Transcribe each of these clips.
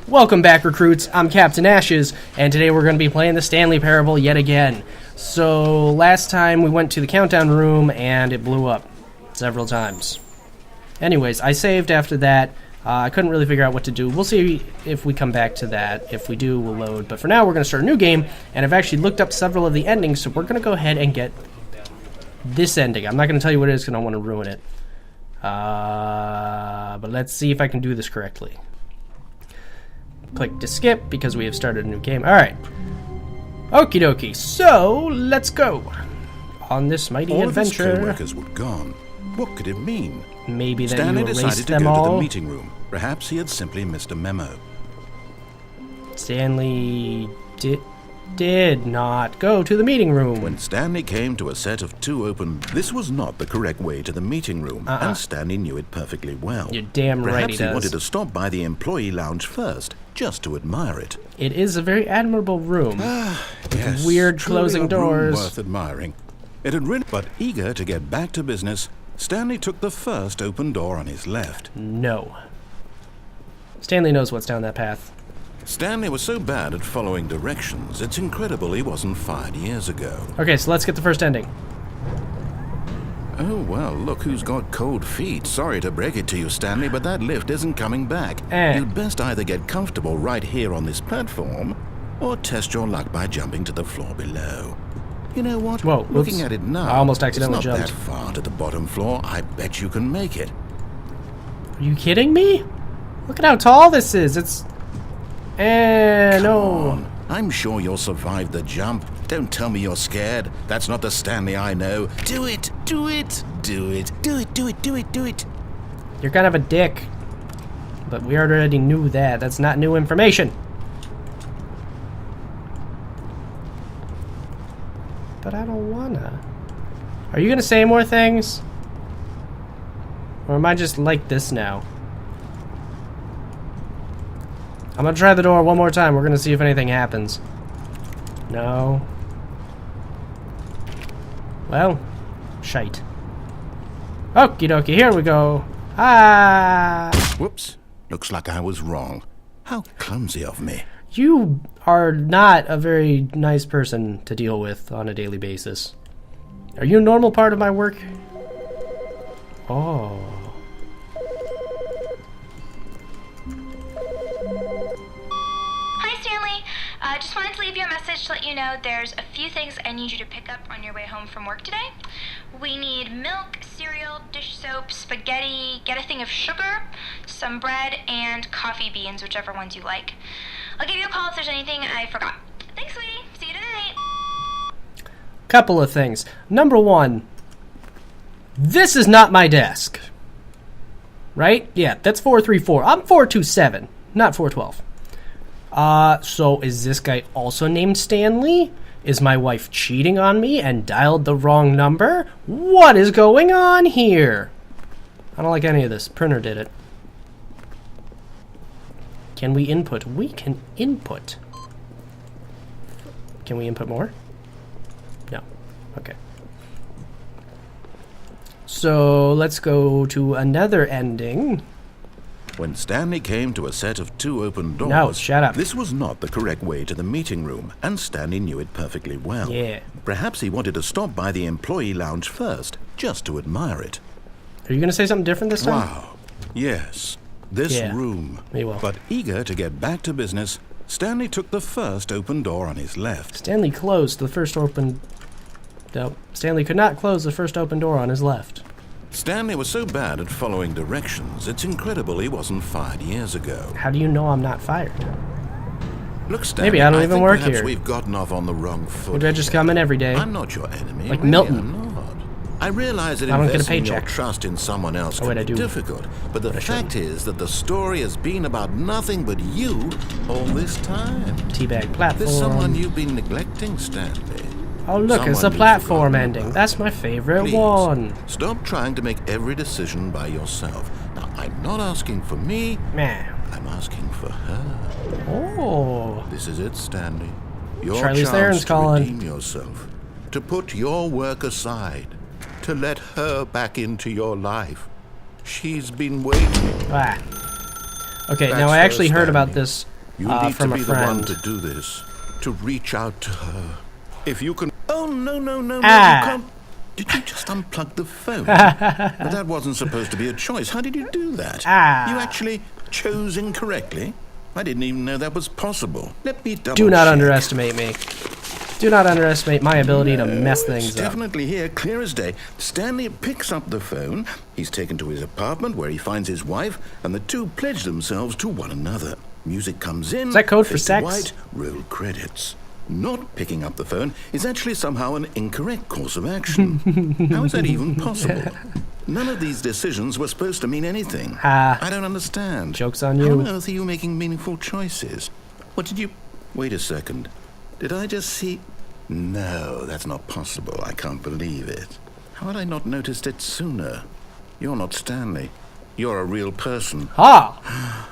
Welcome back, recruits. I'm CptAshes, and today we're going to be playing the Stanley Parable yet again. So, last time we went to the countdown room, and it blew up several times. Anyways, I saved after that. I couldn't really figure out what to do. We'll see if we come back to that. If we do, we'll load. But for now, we're going to start a new game, and I've actually looked up several of the endings, so we're going to go ahead and get this ending. I'm not going to tell you what it is because I don't want to ruin it. But let's see if I can do this correctly. Click to skip because we have started a new game. Alright. Okie dokie. So, let's go. On this mighty adventure. All of his co-workers were gone. What could it mean? Maybe that Stanley you erased decided to them go all. to the meeting room. Perhaps he had simply missed a memo. Stanley did not go to the meeting room. When Stanley came to a set of two open... This was not the correct way to the meeting room, and Stanley knew it perfectly well. You're damn right Perhaps he he does. wanted to stop by the employee lounge first, just to admire it. It is a very admirable room. Yes, weird truly closing a doors. room worth admiring. It had really... But eager to get back to business, Stanley took the first open door on his left. No. Stanley knows what's down that path. Stanley was so bad at following directions, it's incredible he wasn't fired years ago. Okay, so let's get the first ending. Oh, well, look who's got cold feet. Sorry to break it to you, Stanley, but that lift isn't coming back. You'd best either get comfortable right here on this platform, or test your luck by jumping to the floor below. You know what? Whoa, looking at it now, I almost accidentally it's not jumped. that far to the bottom floor. I bet you can make it. Are you kidding me? Look at how tall this is. It's... Come no. on. I'm sure you'll survive the jump. Don't tell me you're scared. That's not the Stanley I know. Do it! Do it! Do it! Do it! Do it! Do it! Do it! You're kind of a dick. But we already knew that. That's not new information. But I don't wanna. Are you gonna say more things? Or am I just like this now? I'm gonna try the door one more time. We're gonna see if anything happens. No. Well, shite. Okie dokie, here we go. Ah! Whoops. Looks like I was wrong. How clumsy of me. You are not a very nice person to deal with on a daily basis. Are you a normal part of my work? Oh. Hi, Stanley. Just wanted to leave you a message to let you know there's a few things I need you to pick up on your way home from work today. We need milk, cereal, dish soap, spaghetti, get a thing of sugar, some bread, and coffee beans, whichever ones you like. I'll give you a call if there's anything I forgot. Thanks, sweetie. See you tonight. Couple of things. Number one, this is not my desk. Right? Yeah, that's 434. I'm 427, not 412. So is this guy also named Stanley? Is my wife cheating on me and dialed the wrong number? What is going on here? I don't like any of this. Printer did it. Can we input? We can input. Can we input more? No. Okay. So let's go to another ending. When Stanley came to a set of two open doors... No, shut up. This was not the correct way to the meeting room, and Stanley knew it perfectly well. Yeah. Perhaps he wanted to stop by the employee lounge first, just to admire it. Are you going to say something different this time? Wow. Yes. This room. Me well. But eager to get back to business, Stanley took the first open door on his left. Stanley closed the first open... No, Stanley could not close the first open door on his left. Stanley was so bad at following directions, it's incredible he wasn't fired years ago. How do you know I'm not fired? Look, Stanley, Maybe I don't even think work perhaps here. we've gotten off on the wrong foot. Maybe I just come in every day. I'm not your enemy. Like really, Milton. I'm not. I realize that I don't get a investing your paycheck. trust in someone else Oh, wait, can I be do. difficult, but the fact is that the story has been about nothing but you all this time. Teabag platform. There's someone you've been neglecting, Stanley. Oh, look, it's a Someone you've platform forgotten ending. about. That's my favorite Please, one. stop trying to make every decision by yourself. Now, I'm not asking for me. Meh. I'm asking for her. Oh. This is it, Stanley. Your Charlize Theron's chance to calling. redeem yourself. To put your work aside. To let her back into your life. She's been waiting. Ah. Okay, That's now I actually heard about Stanley. this You need to from a be the one friend. to do this. To reach out to her. If you can... Oh, no, you Ah. can't... Did you just unplug the phone? But that wasn't supposed to be a choice. How did you do that? Ah. You actually chose incorrectly? I didn't even know that was possible. Let me double Do not check. underestimate me. Do not underestimate my ability to mess things It's up. definitely here, clear as day. Stanley picks up the phone. He's taken to his apartment where he finds his wife, and the two pledge themselves to one another. Music comes in. Is that code for fade to sex? White, roll credits. Not picking up the phone is actually somehow an incorrect course of action. How is that even possible? None of these decisions were supposed to mean anything. I don't understand. Joke's on How you. on earth are you making meaningful choices? What did you... Wait a second. Did I just see... No, that's not possible. I can't believe it. How had I not noticed it sooner? You're not Stanley. You're a real person. Ha!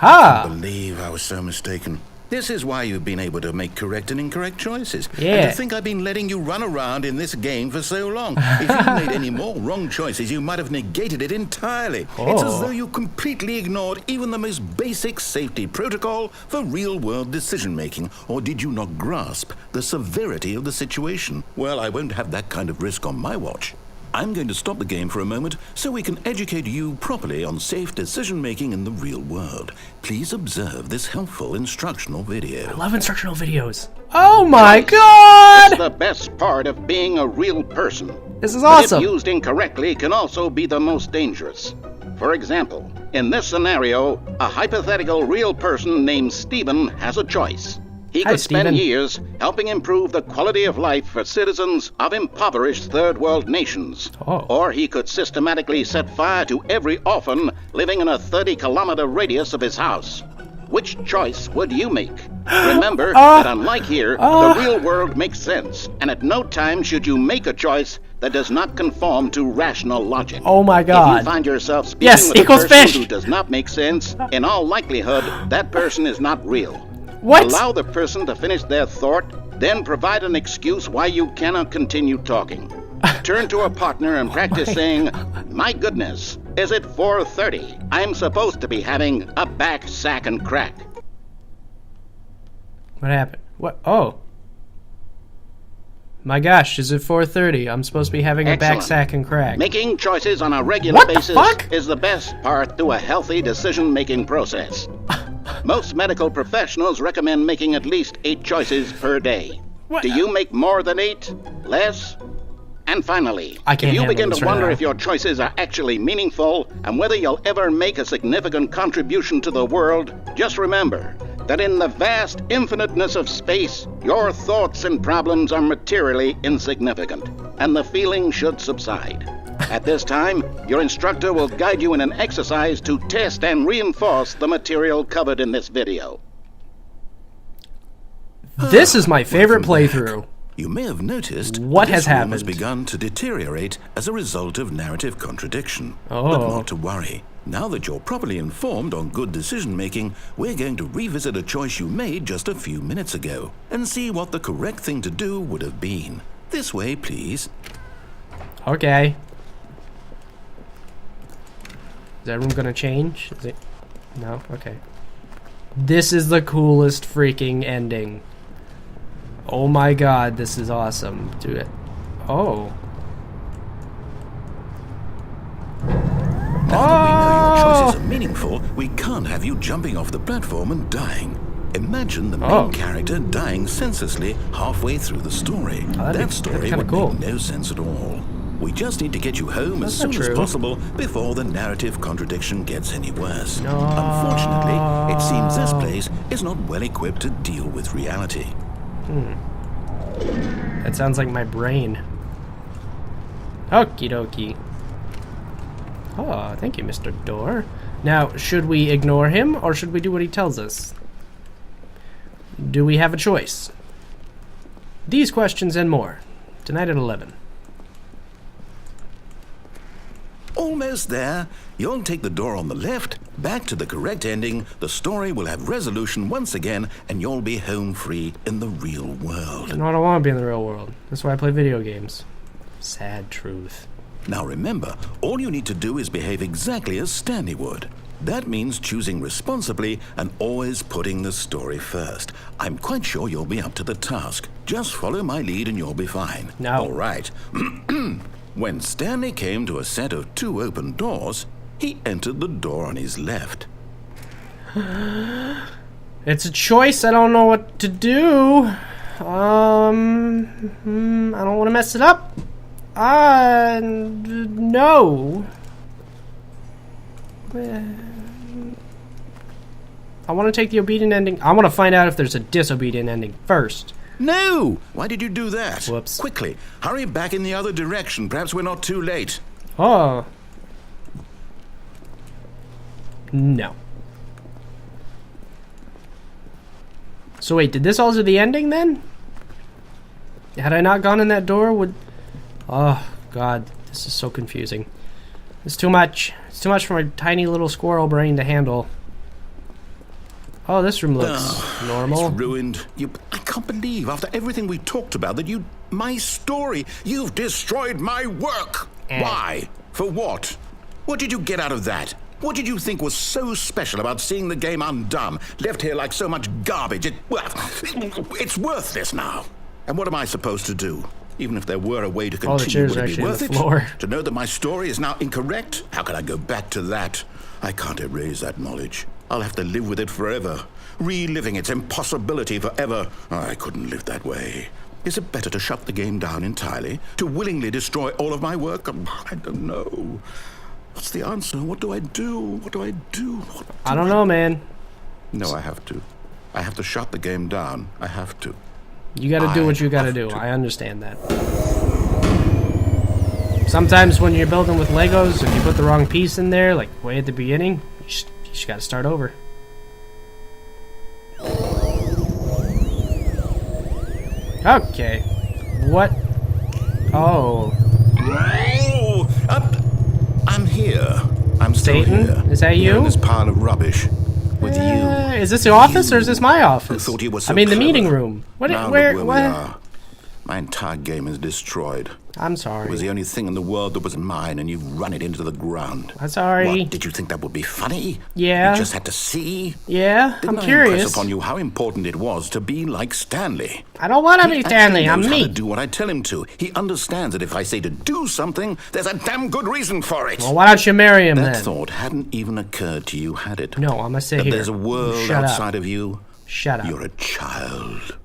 I believe I was so mistaken. This is why you've been able to make correct and incorrect choices. Yeah. And to think I've been letting you run around in this game for so long. If you'd made any more wrong choices, you might have negated it entirely. It's as though you completely ignored even the most basic safety protocol for real-world decision-making. Or did you not grasp the severity of the situation? Well, I won't have that kind of risk on my watch. I'm going to stop the game for a moment so we can educate you properly on safe decision-making in the real world. Please observe this helpful instructional video. I love instructional videos. Oh my god! It's the best part of being a real person. This is But awesome. if used incorrectly, can also be the most dangerous. For example, in this scenario, a hypothetical real person named Stephen has a choice. He Hi, could spend Stephen. years helping improve the quality of life for citizens of impoverished third world nations. Oh. Or he could systematically set fire to every orphan living in a 30-kilometer radius of his house. Which choice would you make? Remember that unlike here, the real world makes sense, and at no time should you make a choice that does not conform to rational logic. Oh my If god. you find yourself speaking Yes, with a equals person fish. who does not make sense, in all likelihood, that person is not real. What? Allow the person to finish their thought, then provide an excuse why you cannot continue talking. Turn to a partner and practice saying, "My goodness, is it 4:30? I'm supposed to be having a back sack and crack." What happened? What? Oh. My gosh, is it 4:30? I'm supposed to be having a back Excellent. sack and crack. Making choices on a regular What the basis fuck? is the best part to a healthy decision-making process. Most medical professionals recommend making at least 8 choices per day. What? Do you make more than 8? Less? And finally, I can't if you handle begin this to right wonder now. if your choices are actually meaningful and whether you'll ever make a significant contribution to the world, just remember that in the vast infiniteness of space, your thoughts and problems are materially insignificant, and the feeling should subside. At this time, your instructor will guide you in an exercise to test and reinforce the material covered in this video. This is my favorite playthrough. You may have noticed What this has room has happened? begun to deteriorate as a result of narrative contradiction. Oh. But not to worry. Now that you're properly informed on good decision-making, we're going to revisit a choice you made just a few minutes ago and see what the correct thing to do would have been. This way, please. Okay. Is that room gonna change? Is it? No? Okay. This is the coolest freaking ending. Oh my god, this is awesome. Do it. Oh. Now that we know your choices are meaningful, we can't have you jumping off the platform and dying. Imagine the main character dying senselessly halfway through the story. That story kinda would cool. make no sense at all. We just need to get you home as That's not soon as true. possible before the narrative contradiction gets any worse. Unfortunately, it seems this place is not well equipped to deal with reality. That sounds like my brain. Okie dokie. Oh, thank you, Mr. Door. Now, should we ignore him, or should we do what he tells us? Do we have a choice? These questions and more, tonight at 11. Almost there. You'll take the door on the left, back to the correct ending, the story will have resolution once again, and you'll be home free in the real world. No, I don't want to be in the real world. That's why I play video games. Sad truth. Now remember, all you need to do is behave exactly as Stanley would. That means choosing responsibly and always putting the story first. I'm quite sure you'll be up to the task. Just follow my lead and you'll be fine. No. All right. When Stanley came to a set of 2 open doors, he entered the door on his left. It's a choice. I don't know what to do. I don't want to mess it up. No. I want to take the obedient ending. I want to find out if there's a disobedient ending first. No! Why did you do that? Whoops. Quickly, hurry back in the other direction. Perhaps we're not too late. Oh. No. So wait, did this alter the ending then? Had I not gone in that door, would... Oh, God. This is so confusing. It's too much. It's too much for my tiny little squirrel brain to handle. Oh, this room looks normal. It's ruined. I can't believe, after everything we talked about, that you... My story! You've destroyed my work! Why? For what? What did you get out of that? What did you think was so special about seeing the game undone, left here like so much garbage? It's worthless now. And what am I supposed to do? Even if there were a way to continue, would it be worth it? To know that my story is now incorrect? How can I go back to that? I can't erase that knowledge. I'll have to live with it forever, reliving its impossibility forever. I couldn't live that way. Is it better to shut the game down entirely? To willingly destroy all of my work? I don't know. What's the answer? What do I do? What do I do? I don't know, man. No, I have to. I have to shut the game down. I have to. You gotta do what you gotta do. I understand that. Sometimes when you're building with Legos, if you put the wrong piece in there, like way at the beginning, you just gotta start over. Okay. What? Oh. I'm here. I'm still Satan? here. Is that Here you? in this pile of rubbish. With you. Is this the office or is this my office? Who thought you were so I mean, the clever. meeting room. What? Now Where? look What? we are. My entire game is destroyed. I'm It sorry. was the only thing in the world that was mine, and you've run it into the ground. I'm sorry. What, did you think that would be funny? Yeah. You just had to see? Yeah, Didn't I'm I curious. impress upon you how important it was to be like Stanley? I don't want to be He Stanley. actually I'm knows how me. to do what I tell him to. He understands that if I say to do something, there's a damn good reason for it. Well, why don't you marry him That then? thought hadn't even occurred to you, had it? No, I'm gonna sit that here. there's a world Shut outside up. of you. Shut up. You're a child.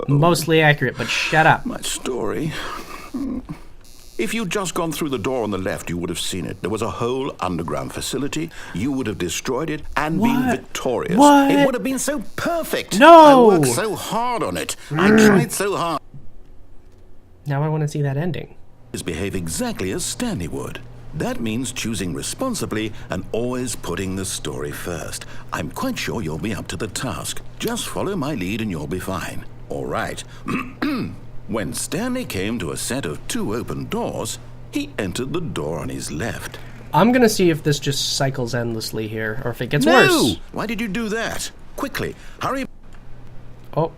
Mostly accurate, but shut up. My story. If you'd just gone through the door on the left, you would have seen it. There was a whole underground facility. You would have destroyed it and been victorious. What? It would have been so perfect. No! I worked so hard on it. I tried so hard. Now I want to see that ending. Behave exactly as Stanley would. That means choosing responsibly and always putting the story first. I'm quite sure you'll be up to the task. Just follow my lead and you'll be fine. All right. When Stanley came to a set of 2 open doors, he entered the door on his left. I'm gonna see if this just cycles endlessly here, or if it gets worse. Why did you do that? Quickly, hurry. Oh.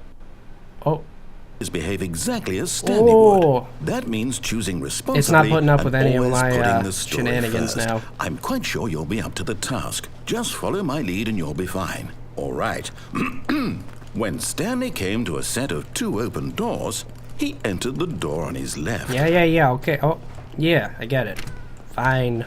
Behave exactly as Stanley would. That means choosing responsibly. It's not putting up and with any of always my putting the story shenanigans first. now. I'm quite sure you'll be up to the task. Just follow my lead and you'll be fine. All right. When Stanley came to a set of 2 open doors, he entered the door on his left. Yeah, okay. Oh, yeah, I get it. Fine.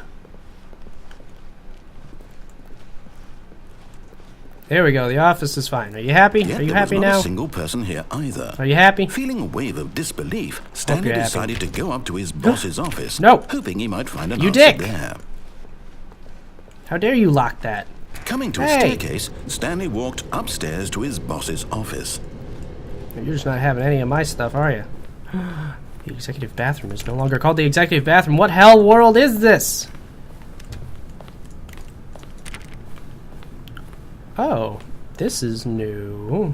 There we go, the office is fine. Are you happy? Yet Are you there happy was not now? a single person here either. Are you happy? Feeling a wave of disbelief, Stanley you're happy. decided to go up to his boss's office, No. hoping he might find an You answer dick. there. How dare you lock that? Coming to a Hey. staircase, Stanley walked upstairs to his boss's office. You're just not having any of my stuff, are you? The executive bathroom is no longer called the executive bathroom. What hell world is this? Oh, this is new.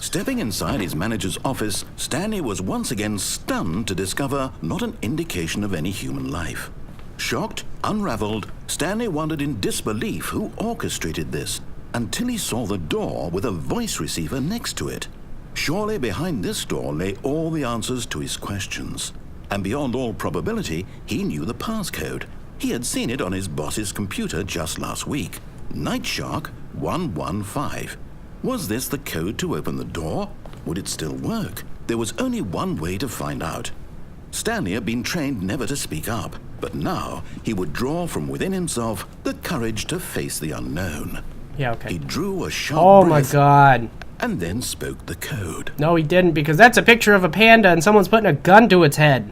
Stepping inside his manager's office, Stanley was once again stunned to discover not an indication of any human life. Shocked, unraveled, Stanley wondered in disbelief who orchestrated this, until he saw the door with a voice receiver next to it. Surely behind this door lay all the answers to his questions. And beyond all probability, he knew the passcode. He had seen it on his boss's computer just last week. Night Shark 115. Was this the code to open the door? Would it still work? There was only one way to find out. Stanley had been trained never to speak up, but now he would draw from within himself the courage to face the unknown. Yeah, okay. He drew a sharp breath. My god. And then spoke the code. No, he didn't, because that's a picture of a panda and someone's putting a gun to its head.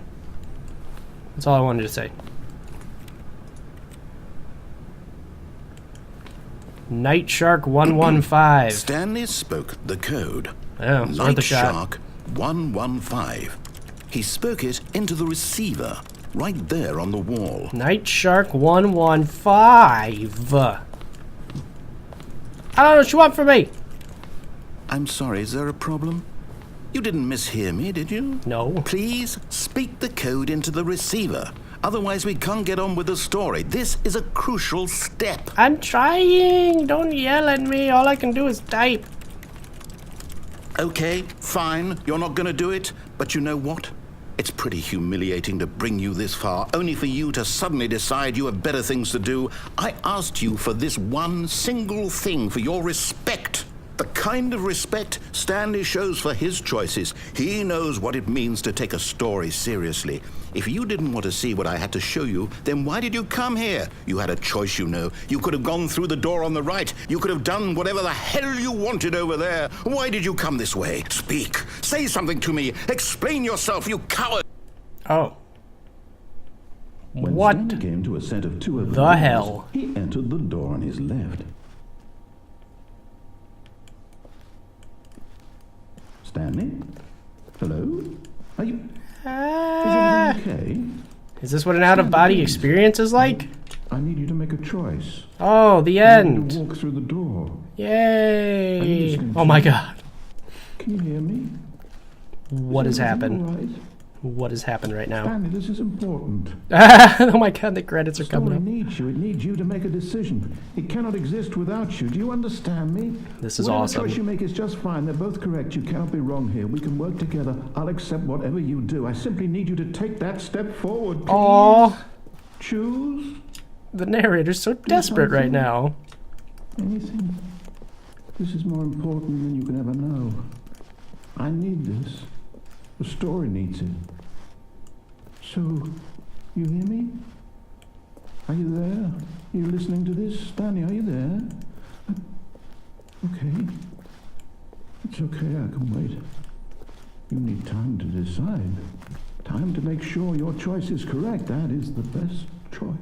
That's all I wanted to say. Night Shark 115. Stanley spoke the code. Oh, it's worth a shot. Shark 115. He spoke it into the receiver, right there on the wall. Night Shark 115. I don't know what you want from me. I'm sorry, is there a problem? You didn't mishear me, did you? No. Please speak the code into the receiver. Otherwise, we can't get on with the story. This is a crucial step. I'm trying. Don't yell at me. All I can do is type. Okay, fine. You're not going to do it. But you know what? It's pretty humiliating to bring you this far, only for you to suddenly decide you have better things to do. I asked you for this one single thing, for your respect. The kind of respect Stanley shows for his choices. He knows what it means to take a story seriously. If you didn't want to see what I had to show you, then why did you come here? You had a choice, you know. You could have gone through the door on the right. You could have done whatever the hell you wanted over there. Why did you come this way? Speak. Say something to me. Explain yourself, you coward. Oh. When What Stanley came to a set of two of the hell? He entered the door on his left. Stanley? Hello? Are you... Is everything okay? Is this what an out-of-body experience is like? I need you to make a choice. Oh, the I need you end. to walk through the door. Yay. Oh my god. Can you hear me? What has happened? All right? What has happened right now? Stanley, this is important. Oh my god, the credits are The story coming up. needs you. It needs you to make a decision. It cannot exist without you. Do you understand me? This is Whatever awesome. choice you make is just fine. They're both correct. You cannot be wrong here. We can work together. I'll accept whatever you do. I simply need you to take that step forward. Please. Aww. Choose The narrator's so desperate right now. anything. This is more important than you can ever know. I need this. The story needs it. So, you hear me? Are you there? Are you listening to this? Stanley, are you there? Okay. It's okay, I can wait. You need time to decide. Time to make sure your choice is correct. That is the best choice.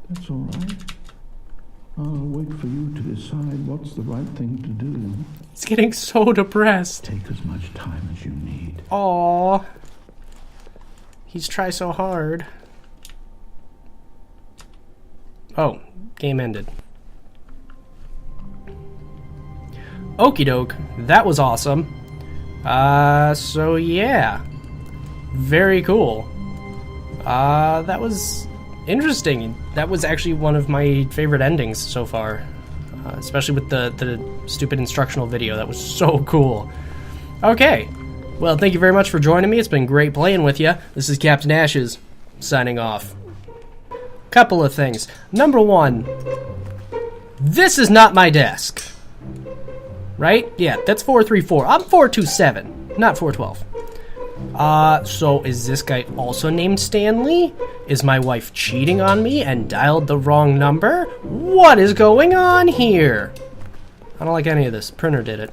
That's all right. I'll wait for you to decide what's the right thing to do. He's getting so depressed. Take as much time as you need. Aww. He's tried so hard. Oh, game ended. Okie doke. That was awesome. So yeah. Very cool. That was interesting. That was actually one of my favorite endings so far. Especially with the stupid instructional video. That was so cool. Okay. Well, thank you very much for joining me. It's been great playing with you. This is CptAshes, signing off. Couple of things. Number one, this is not my desk. Right? Yeah, that's 434. I'm 427, not 412. So is this guy also named Stanley? Is my wife cheating on me and dialed the wrong number? What is going on here? I don't like any of this. Printer did it.